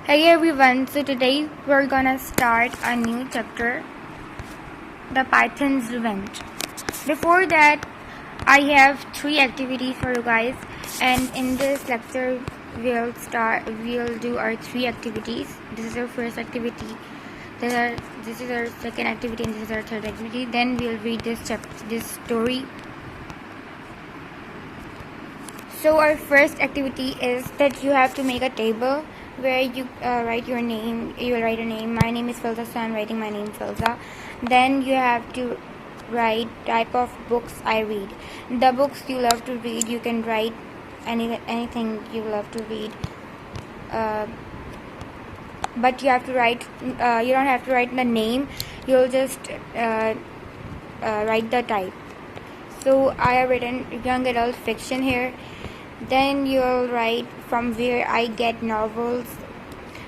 Hey everyone, so today we're gonna start a new chapter, The Python's Revenge. Before that, I have three activities for you guys, and in this lecture we'll do our three activities. This is our first activity, this is our second activity, and this is our third activity. Then we'll read this story. So our first activity is that you have to make a table where you write your name. You will write a name. My name is Filza, so I'm writing my name Filza. Then you have to write type of books I read. The books you love to read, you can write anything you love to read. But you have to write. You don't have to write the name. You'll just write the type. So I have written young adult fiction here. Then you'll write from where I get novels.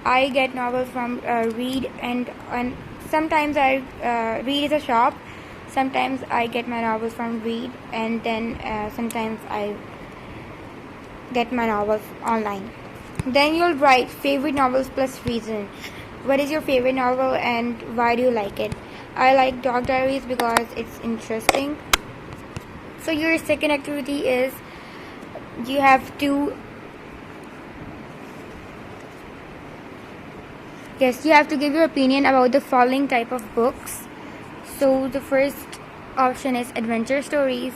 I get novels from Read, and sometimes I Read is a shop. Sometimes I get my novels from Read, and then sometimes I get my novels online. Then you'll write favorite novels plus reason. What is your favorite novel and why do you like it? I like Dog Diaries because it's interesting. So your second activity is you have to give your opinion about the following type of books. So the first option is adventure stories,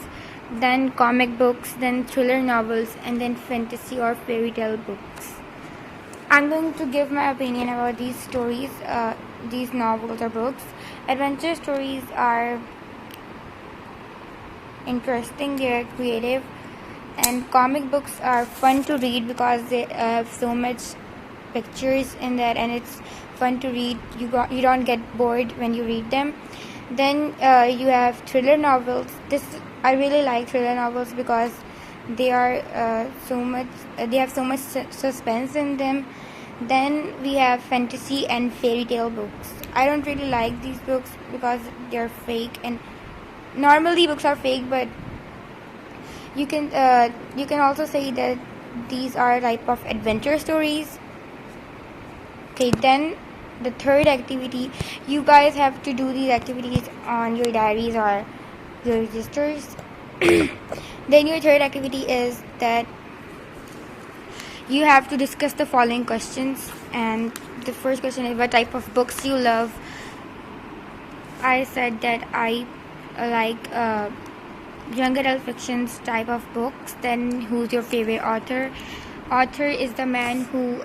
then comic books, then thriller novels, and then fantasy or fairy tale books. I'm going to give my opinion about these stories, these novels or books. Adventure stories are interesting, they are creative, and comic books are fun to read because they have so much pictures in that, and it's fun to read. You don't get bored when you read them. Then you have thriller novels. I really like thriller novels because they are they have so much suspense in them. Then we have fantasy and fairy tale books. I don't really like these books because they're fake, and normally books are fake, but you can also say that these are a type of adventure stories. Okay, then the third activity, you guys have to do these activities on your diaries or your registers. Then your third activity is that you have to discuss the following questions, and the first question is what type of books you love. I said that I like young adult fictions type of books. Then who's your favorite author? Author is the man who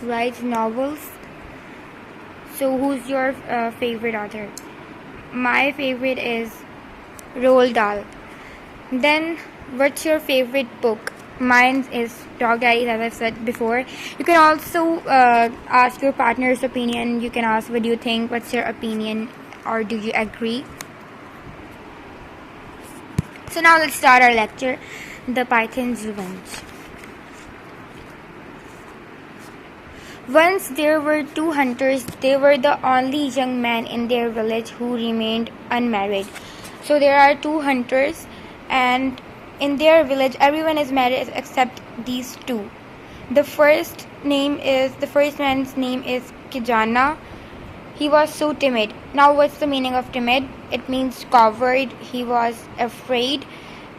writes novels. So who's your favorite author? My favorite is Roald Dahl. Then what's your favorite book? Mine is Dog Diaries, as I said before. You can also ask your partner's opinion. You can ask what do you think, what's your opinion, or do you agree? So now let's start our lecture, The Python's Revenge. Once there were two hunters. They were the only young men in their village who remained unmarried. So there are two hunters, and in their village everyone is married except these two. The first man's name is Kijana. He was so timid. Now what's the meaning of timid? It means coward. He was afraid.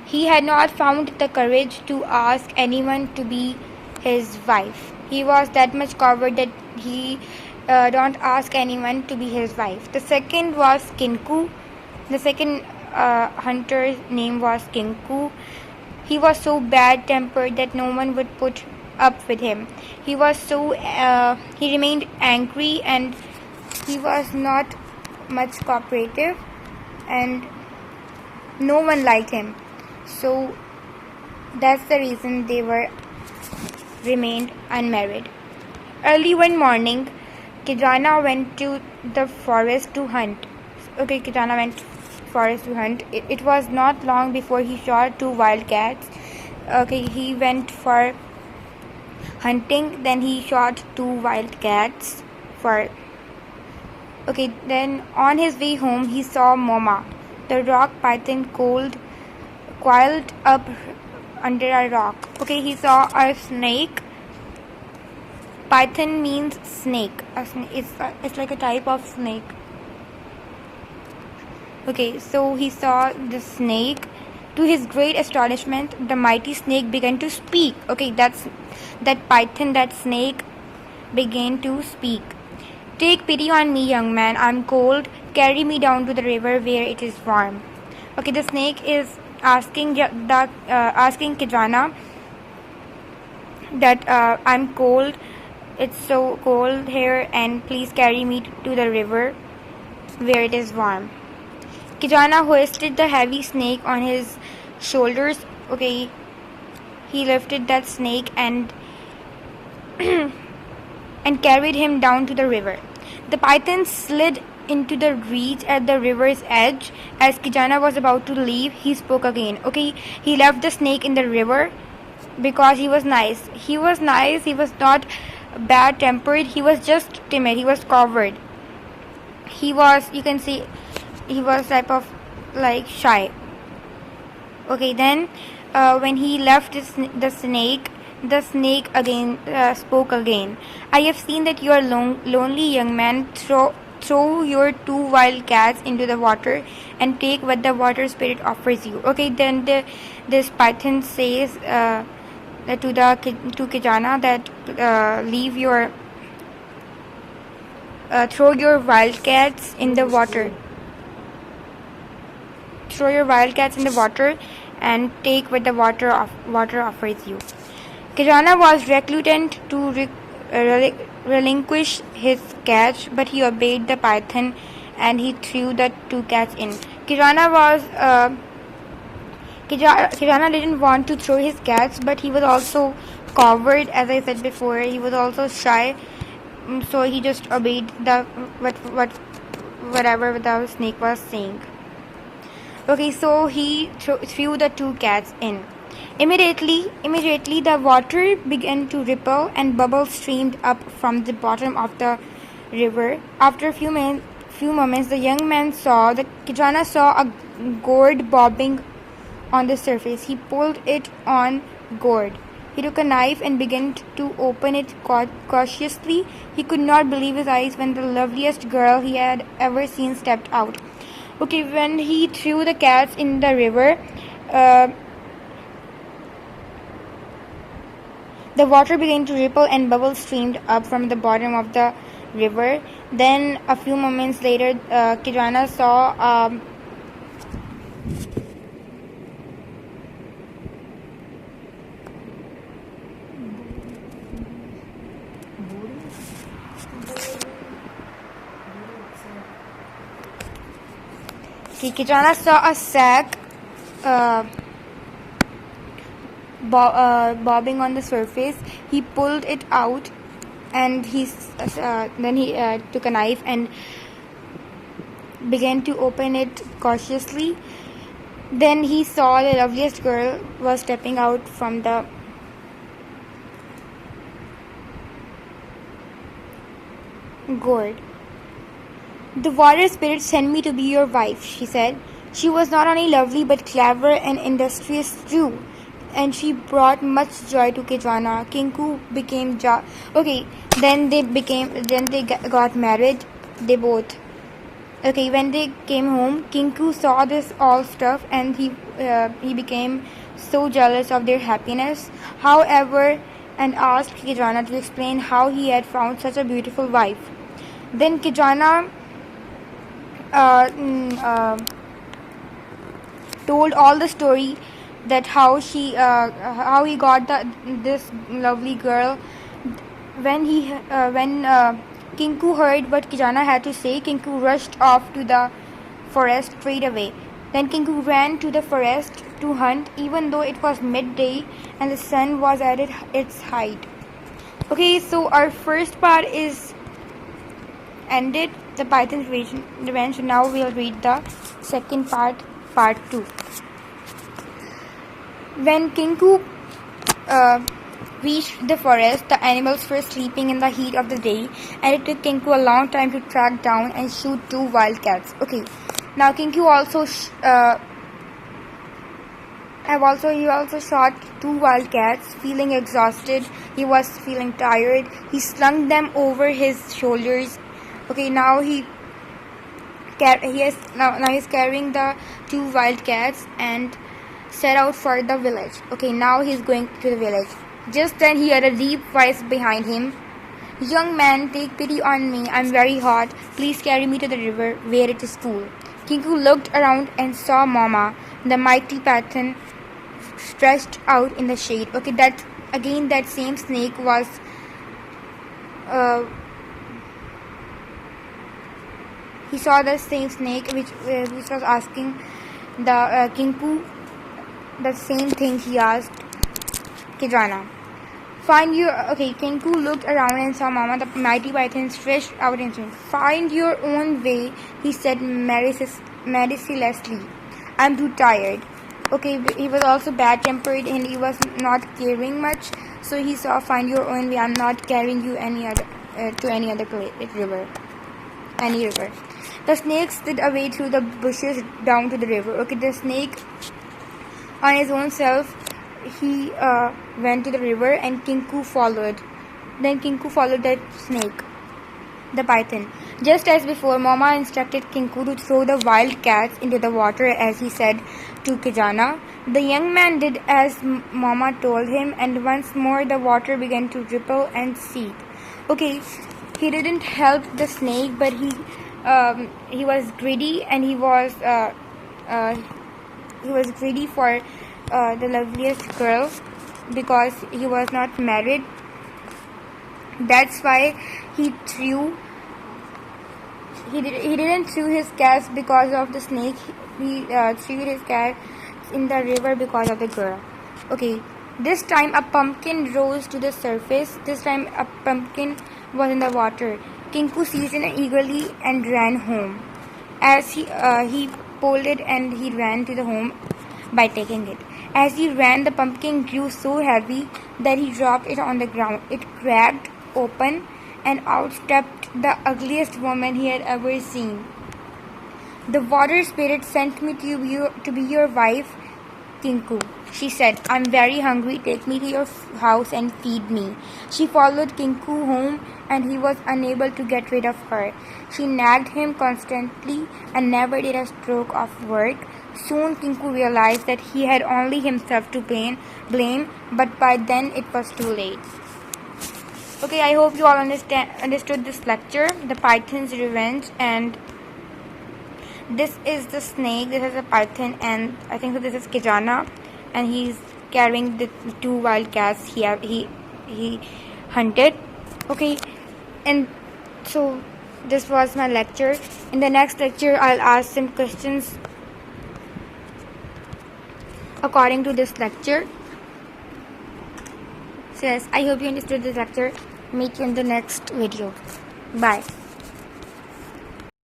He had not found the courage to ask anyone to be his wife. He was that much coward that he don't ask anyone to be his wife. The second was Kinku. The second hunter's name was Kinku. He was so bad-tempered that no one would put up with him. He remained angry, and he was not much cooperative, and no one liked him. So that's the reason they remained unmarried. Early one morning, Kijana went to the forest to hunt. Kijana went forest to hunt. It was not long before he shot two wildcats. He went for hunting, then he shot two wildcats then on his way home he saw Moma, the rock python, coiled up under a rock. He saw a snake Python means snake. It's like a type of snake. Okay, so he saw the snake. To his great astonishment, the mighty snake began to speak. Okay, that python, that snake began to speak. Take pity on me, young man. I'm cold. Carry me down to the river where it is warm. Okay, the snake is asking asking Kijana that I'm cold. It's so cold here, and please carry me to the river where it is warm. Kijana hoisted the heavy snake on his shoulders. Okay, he lifted that snake and and carried him down to the river. The python slid into the reeds at the river's edge. As Kijana was about to leave, he spoke again. Okay, he left the snake in the river because he was nice. He was nice. He was not bad tempered. He was just timid. He was coward. He was, you can see, he was type of like shy. Okay, then when he left the snake again spoke again. I have seen that you are lonely, young man. Throw your 2 wild cats into the water and take what the water spirit offers you. Okay, then this python says to Kijana that leave your throw your wildcats in the water. Throw your wildcats in the water and take what the water offers you. Kijana was reluctant to relinquish his catch, but he obeyed the python and he threw the 2 cats in. Kijana didn't want to throw his cats, but he was also coward, as I said before. He was also shy, so he just obeyed whatever the snake was saying. Okay, so he threw the 2 cats in. Immediately the water began to ripple and bubbles streamed up from the bottom of the river. After a few moments, the young man saw that Kijana saw a gourd bobbing on the surface. He pulled it on gourd. He took a knife and began to open it cautiously. He could not believe his eyes when the loveliest girl he had ever seen stepped out. Okay, when he threw the cats in the river, the water began to ripple and bubbles streamed up from the bottom of the river. Then, a few moments later, Kijana saw Kijana saw a sack bobbing on the surface. He pulled it out, and then he took a knife and began to open it cautiously. Then he saw the loveliest girl was stepping out from the gourd. The water spirit sent me to be your wife, she said. She was not only lovely but clever and industrious too, and she brought much joy to Kijana. Kinku became okay. Then they got married. They both. Okay, when they came home, Kinku saw this all stuff, and he became so jealous of their happiness. However, and asked Kijana to explain how he had found such a beautiful wife. Then Kijana told all the story, that how he got this lovely girl. When Kinku heard what Kijana had to say, Kinku rushed off to the forest straight away. Then Kinku ran to the forest to hunt, even though it was midday and the sun was at its height. Okay, so our first part is ended, the python's revenge. Now we'll read the second part 2. When Kinku reached the forest, the animals were sleeping in the heat of the day, and it took Kinku a long time to track down and shoot 2 wildcats. Okay, now Kinku also He also shot 2 wildcats. Feeling exhausted, he was feeling tired. He slung them over his shoulders. Okay, now he's carrying the 2 wildcats and set out for the village. Okay, now he's going to the village. Just then he heard a deep voice behind him. Young man, take pity on me. I'm very hot. Please carry me to the river where it is cool. Kinku looked around and saw Mama, the mighty python, stretched out in the shade. Okay, that same snake was he saw the same snake which was asking the Kinku the same thing he asked Kijana. Kinku looked around and saw Mama, the mighty python, stretched out in swing. Find your own way, he said mercilessly. I'm too tired. Okay, he was also bad-tempered and he was not caring much. So he saw, find your own way. I'm not carrying you to any other river. The snake slid away through the bushes down to the river. Okay, the snake on his own self, he went to the river and Kinku followed. Then Kinku followed the snake, the python. Just as before, Mama instructed Kinku to throw the wild cats into the water as he said to Kijana. The young man did as Mama told him, and once more the water began to ripple and seethe. Okay, he didn't help the snake, but he was greedy, and he was greedy for the loveliest girl because he was not married. That's why he didn't throw his cats because of the snake. He threw his cats in the river because of the girl. Okay, this time a pumpkin rose to the surface. This time a pumpkin was in the water. Kinku seized it eagerly and ran home. As he pulled it and he ran to the home by taking it. As he ran, the pumpkin grew so heavy that he dropped it on the ground. It cracked open and out stepped the ugliest woman he had ever seen. The water spirit sent me to be your wife, Kinku. She said, I'm very hungry. Take me to your house and feed me. She followed Kinku home and he was unable to get rid of her. She nagged him constantly and never did a stroke of work. Soon Kinku realized that he had only himself to blame, but by then it was too late. Okay, I hope you all understood this lecture, The Python's Revenge, and this is the snake, this is a python, and I think so this is Kijana, and he's carrying the 2 wildcats he hunted. Okay, and so this was my lecture. In the next lecture, I'll ask some questions according to this lecture. So yes, I hope you understood this lecture. Meet you in the next video. Bye.